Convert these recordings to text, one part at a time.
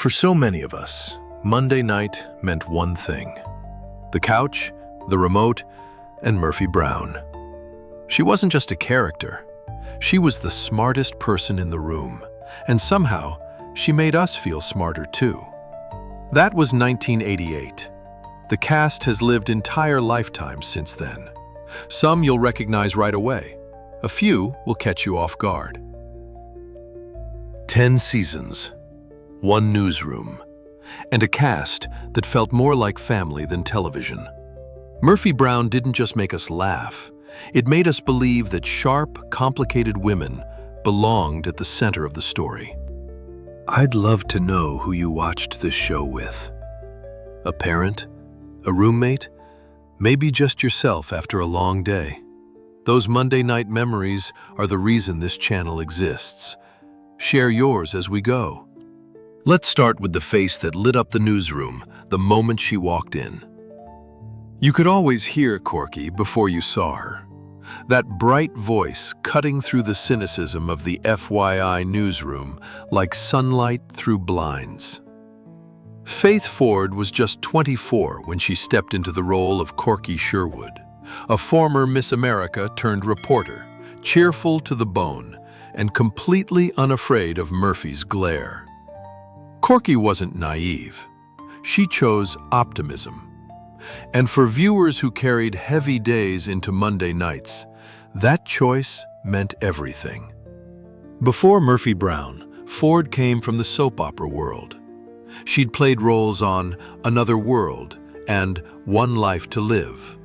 For so many of us, Monday night meant one thing: the couch, the remote, and Murphy Brown. She wasn't just a character. She was the smartest person in the room, and somehow she made us feel smarter too. That was 1988. The cast has lived entire lifetimes since then. Some you'll recognize right away. A few will catch you off guard. 10 seasons, one newsroom, and a cast that felt more like family than television. Murphy Brown didn't just make us laugh. It made us believe that sharp, complicated women belonged at the center of the story. I'd love to know who you watched this show with. A parent? A roommate? Maybe just yourself after a long day. Those Monday night memories are the reason this channel exists. Share yours as we go. Let's start with the face that lit up the newsroom the moment she walked in. You could always hear Corky before you saw her. That bright voice cutting through the cynicism of the FYI newsroom like sunlight through blinds. Faith Ford was just 24 when she stepped into the role of Corky Sherwood, a former Miss America turned reporter, cheerful to the bone and completely unafraid of Murphy's glare. Corky wasn't naive. She chose optimism. And for viewers who carried heavy days into Monday nights, that choice meant everything. Before Murphy Brown, Ford came from the soap opera world. She'd played roles on Another World and One Life to Live.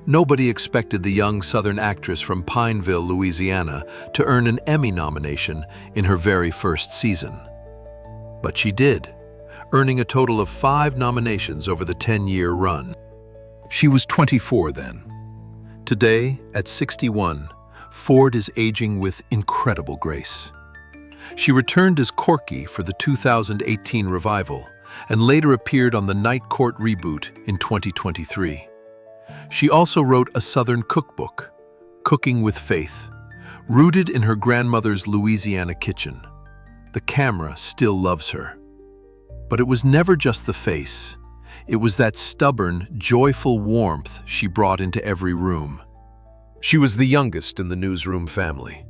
Nobody expected the young Southern actress from Pineville, Louisiana, to earn an Emmy nomination in her very first season. But she did, earning a total of 5 nominations over the 10-year run. She was 24 then. Today, at 61, Ford is aging with incredible grace. She returned as Corky for the 2018 revival and later appeared on the Night Court reboot in 2023. She also wrote a Southern cookbook, Cooking with Faith, rooted in her grandmother's Louisiana kitchen. The camera still loves her. But it was never just the face. It was that stubborn, joyful warmth she brought into every room. She was the youngest in the newsroom family.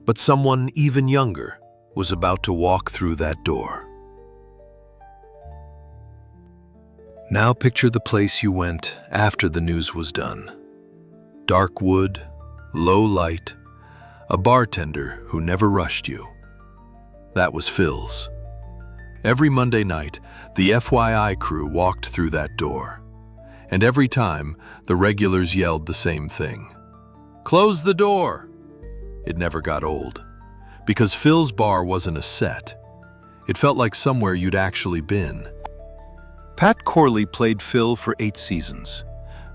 But someone even younger was about to walk through that door. Now picture the place you went after the news was done. Dark wood, low light, a bartender who never rushed you. That was Phil's. Every Monday night, the FYI crew walked through that door. And every time, the regulars yelled the same thing. "Close the door!" It never got old. Because Phil's bar wasn't a set. It felt like somewhere you'd actually been. Pat Corley played Phil for 8 seasons.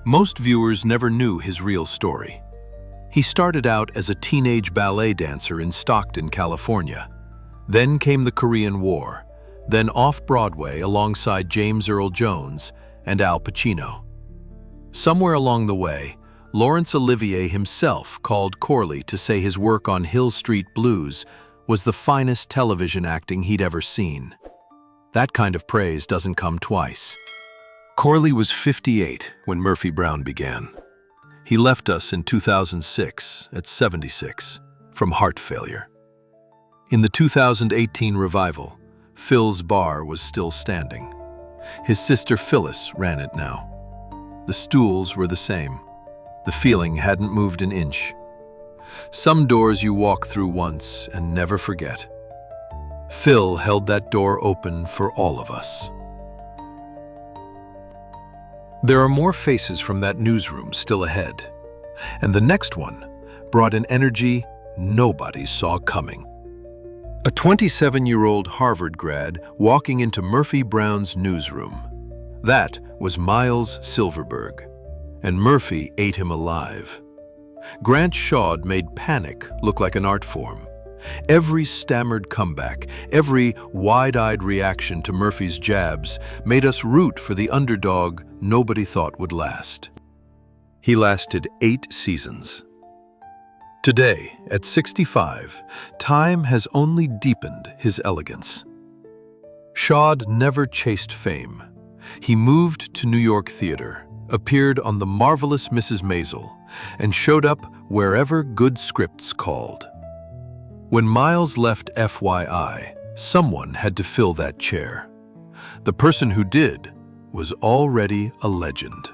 Most viewers never knew his real story. He started out as a teenage ballet dancer in Stockton, California. Then came the Korean War. Then off-Broadway alongside James Earl Jones and Al Pacino. Somewhere along the way, Laurence Olivier himself called Corley to say his work on Hill Street Blues was the finest television acting he'd ever seen. That kind of praise doesn't come twice. Corley was 58 when Murphy Brown began. He left us in 2006 at 76 from heart failure. In the 2018 revival, Phil's bar was still standing. His sister Phyllis ran it now. The stools were the same. The feeling hadn't moved an inch. Some doors you walk through once and never forget. Phil held that door open for all of us. There are more faces from that newsroom still ahead. And the next one brought an energy nobody saw coming. A 27-year-old Harvard grad walking into Murphy Brown's newsroom. That was Miles Silverberg, and Murphy ate him alive. Grant Shaud made panic look like an art form. Every stammered comeback, every wide-eyed reaction to Murphy's jabs made us root for the underdog nobody thought would last. He lasted 8 seasons. Today, at 65, time has only deepened his elegance. Shaud Shaud never chased fame. He moved to New York theater, appeared on The Marvelous Mrs. Maisel, and showed up wherever good scripts called. When Miles left FYI, someone had to fill that chair. The person who did was already a legend.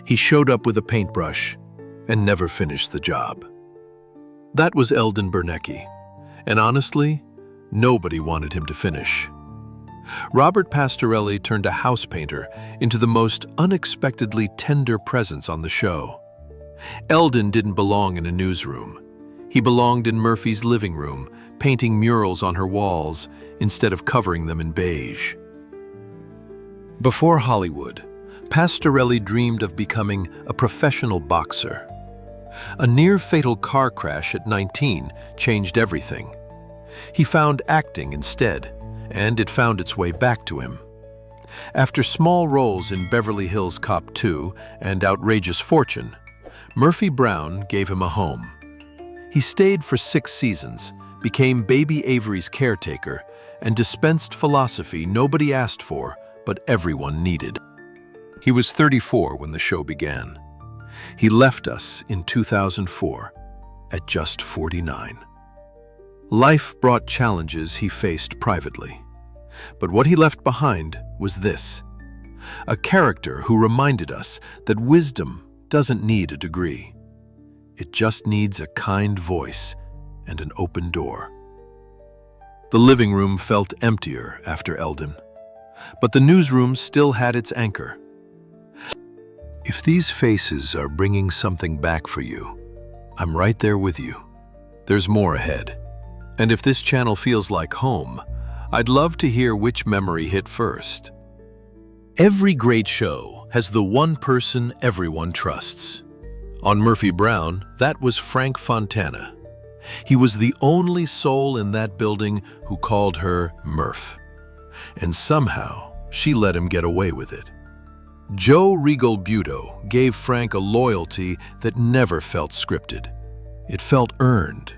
He showed up with a paintbrush and never finished the job. That was Eldin Bernecky, and honestly, nobody wanted him to finish. Robert Pastorelli turned a house painter into the most unexpectedly tender presence on the show. Eldin didn't belong in a newsroom. He belonged in Murphy's living room, painting murals on her walls instead of covering them in beige. Before Hollywood, Pastorelli dreamed of becoming a professional boxer. A near-fatal car crash at 19 changed everything. He found acting instead, and it found its way back to him. After small roles in Beverly Hills Cop 2 and Outrageous Fortune, Murphy Brown gave him a home. He stayed for 6 seasons, became Baby Avery's caretaker, and dispensed philosophy nobody asked for, but everyone needed. He was 34 when the show began. He left us in 2004, at just 49. Life brought challenges he faced privately. But what he left behind was this: a character who reminded us that wisdom doesn't need a degree. It just needs a kind voice and an open door. The living room felt emptier after Eldin, but the newsroom still had its anchor. If these faces are bringing something back for you, I'm right there with you. There's more ahead. And if this channel feels like home, I'd love to hear which memory hit first. Every great show has the one person everyone trusts. On Murphy Brown, that was Frank Fontana. He was the only soul in that building who called her Murph. And somehow, she let him get away with it. Joe Regalbuto gave Frank a loyalty that never felt scripted. It felt earned,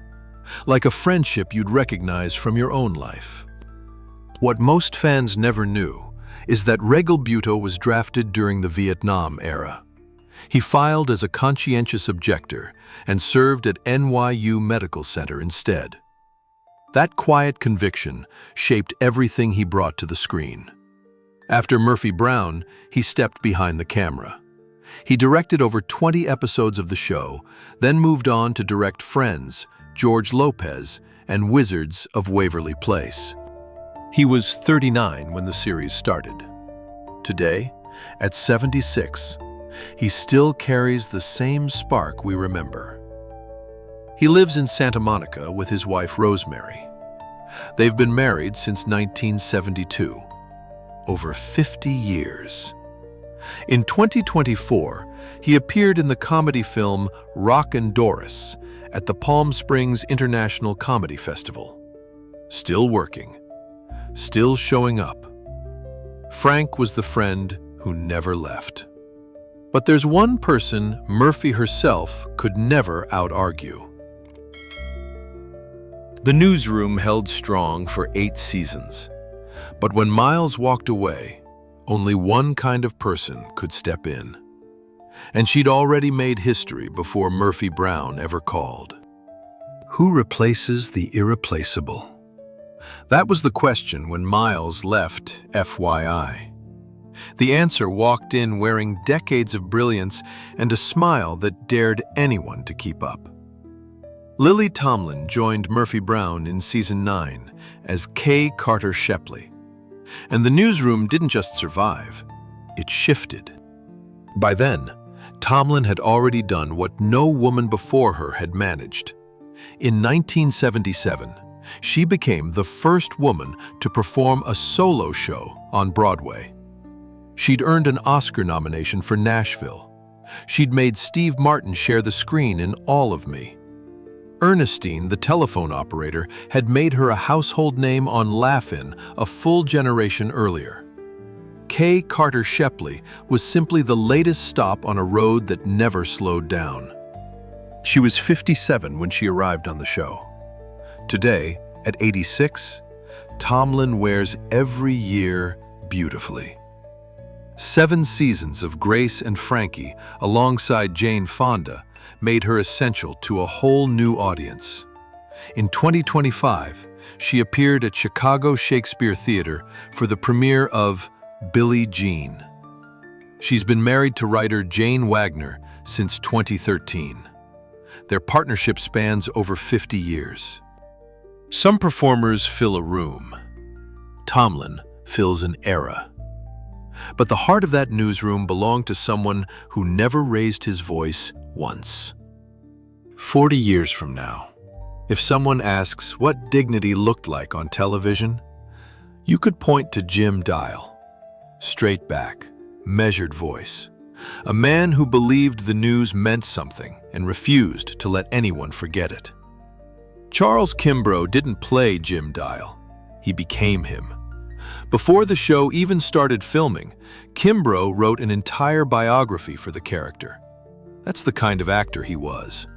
like a friendship you'd recognize from your own life. What most fans never knew is that Regalbuto was drafted during the Vietnam era. He filed as a conscientious objector and served at NYU Medical Center instead. That quiet conviction shaped everything he brought to the screen. After Murphy Brown, he stepped behind the camera. He directed over 20 episodes of the show, then moved on to direct Friends, George Lopez, and Wizards of Waverly Place. He was 39 when the series started. Today, at 76, he still carries the same spark we remember. He lives in Santa Monica with his wife Rosemary. They've been married since 1972. Over 50 years. In 2024, he appeared in the comedy film Rock and Doris at the Palm Springs International Comedy Festival. Still working, still showing up. Frank was the friend who never left. But there's one person Murphy herself could never out-argue. The newsroom held strong for 8 seasons. But when Miles walked away, only one kind of person could step in. And she'd already made history before Murphy Brown ever called. Who replaces the irreplaceable? That was the question when Miles left FYI. The answer walked in wearing decades of brilliance and a smile that dared anyone to keep up. Lily Tomlin joined Murphy Brown in season 9 as Carter-Shepley. And the newsroom didn't just survive, it shifted. By then, Tomlin had already done what no woman before her had managed. In 1977, she became the first woman to perform a solo show on Broadway. She'd earned an Oscar nomination for Nashville. She'd made Steve Martin share the screen in All of Me. Ernestine, the telephone operator, had made her a household name on Laugh-In a full generation earlier. Carter-Shepley was simply the latest stop on a road that never slowed down. She was 57 when she arrived on the show. Today, At 86, Tomlin wears every year beautifully. 7 seasons of Grace and Frankie alongside Jane Fonda made her essential to a whole new audience. In 2025, she appeared at Chicago Shakespeare Theater for the premiere of Billie Jean. She's been married to writer Jane Wagner since 2013. Their partnership spans over 50 years. Some performers fill a room. Tomlin fills an era. But the heart of that newsroom belonged to someone who never raised his voice once. 40 years from now, if someone asks what dignity looked like on television, you could point to Jim Dial. Straight back, measured voice. A man who believed the news meant something and refused to let anyone forget it. Charles Kimbro didn't play Jim Dial. He became him. Before the show even started filming, Kimbro wrote an entire biography for the character. That's the kind of actor he was.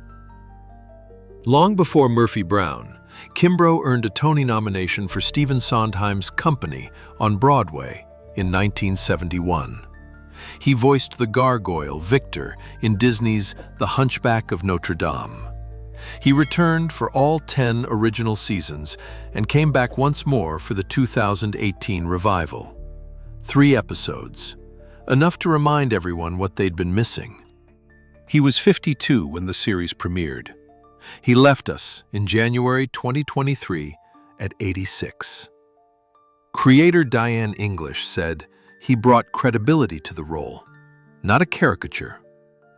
Long before Murphy Brown, Kimbro earned a Tony nomination for Stephen Sondheim's Company on Broadway in 1971. He voiced the gargoyle Victor in Disney's The Hunchback of Notre Dame. He returned for all 10 original seasons and came back once more for the 2018 revival. 3 episodes, enough to remind everyone what they'd been missing. He was 52 when the series premiered. He left us in January 2023 at 86. Creator Diane English said he brought credibility to the role. Not a caricature,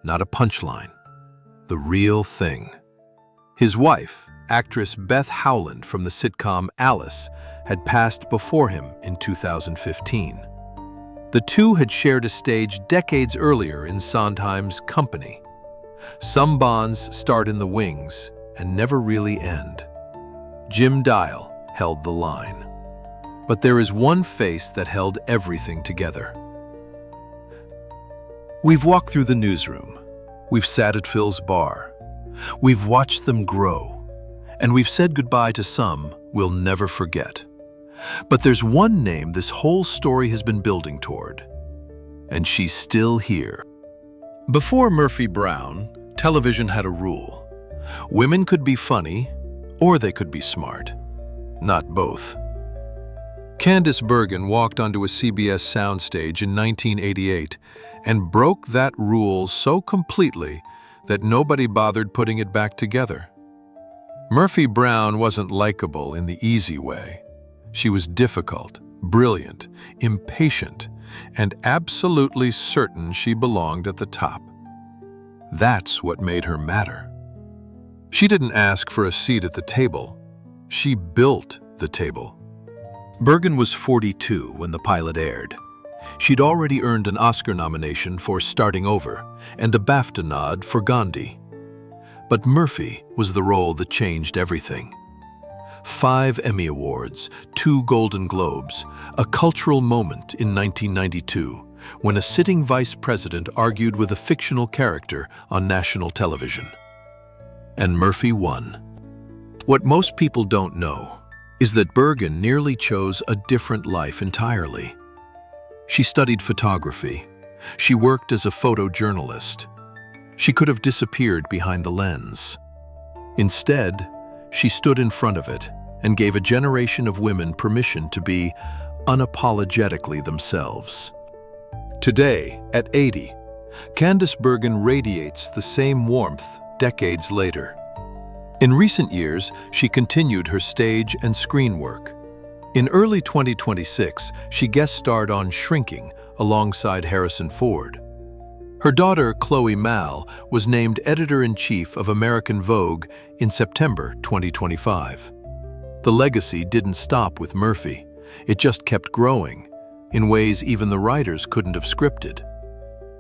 not a punchline, the real thing. His wife, actress Beth Howland from the sitcom Alice, had passed before him in 2015. The two had shared a stage decades earlier in Sondheim's Company. Some bonds start in the wings and never really end. Jim Dial held the line. But there is one face that held everything together. We've walked through the newsroom. We've sat at Phil's bar. We've watched them grow. And we've said goodbye to some we'll never forget. But there's one name this whole story has been building toward. And she's still here. Before Murphy Brown, television had a rule. Women could be funny, or they could be smart. Not both. Candice Bergen walked onto a CBS soundstage in 1988 and broke that rule so completely that nobody bothered putting it back together. Murphy Brown wasn't likable in the easy way. She was difficult, brilliant, impatient, and absolutely certain she belonged at the top. That's what made her matter. She didn't ask for a seat at the table. She built the table. Bergen was 42 when the pilot aired. She'd already earned an Oscar nomination for Starting Over and a BAFTA nod for Gandhi. But Murphy was the role that changed everything. 5 Emmy Awards, 2 Golden Globes, a cultural moment in 1992 when a sitting vice president argued with a fictional character on national television. And Murphy won. What most people don't know is that Bergen nearly chose a different life entirely. She studied photography. She worked as a photojournalist. She could have disappeared behind the lens. Instead, she stood in front of it and gave a generation of women permission to be unapologetically themselves. Today, at 80, Candice Bergen radiates the same warmth decades later. In recent years, she continued her stage and screen work. In early 2026, she guest starred on Shrinking alongside Harrison Ford. Her daughter, Chloe Mal, was named editor-in-chief of American Vogue in September 2025. The legacy didn't stop with Murphy. It just kept growing, in ways even the writers couldn't have scripted.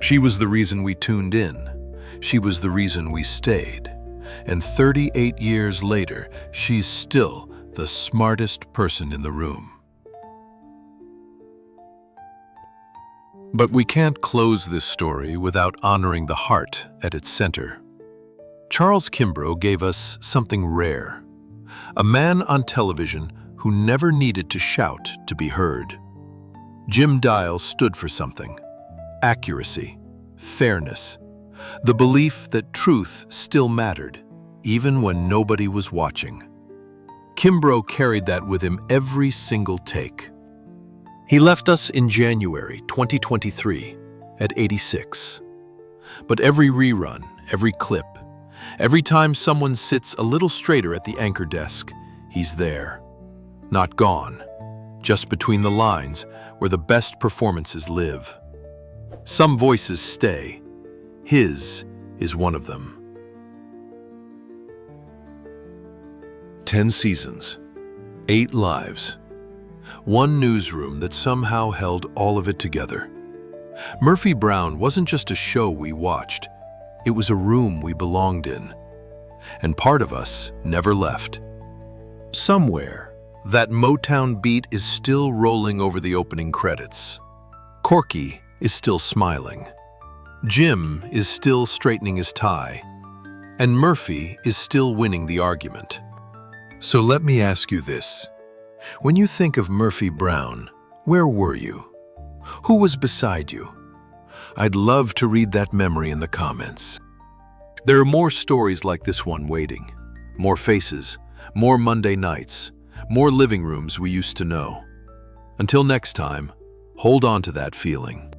She was the reason we tuned in. She was the reason we stayed. And 38 years later, she's still the smartest person in the room. But we can't close this story without honoring the heart at its center. Charles Kimbro gave us something rare, A man on television who never needed to shout to be heard. Jim Dial stood for something: accuracy, fairness, the belief that truth still mattered, even when nobody was watching. Kimbro carried that with him every single take. He left us in January 2023 at 86. But every rerun, every clip, every time someone sits a little straighter at the anchor desk, he's there. Not gone, just between the lines where the best performances live. Some voices stay. His is one of them. 10 seasons, 8 lives, one newsroom that somehow held all of it together. Murphy Brown wasn't just a show we watched, it was a room we belonged in. And part of us never left. Somewhere, that Motown beat is still rolling over the opening credits. Corky is still smiling. Jim is still straightening his tie. And Murphy is still winning the argument. So let me ask you this. When you think of Murphy Brown, where were you? Who was beside you? I'd love to read that memory in the comments. There are more stories like this one waiting. More faces, more Monday nights, more living rooms we used to know. Until next time, hold on to that feeling.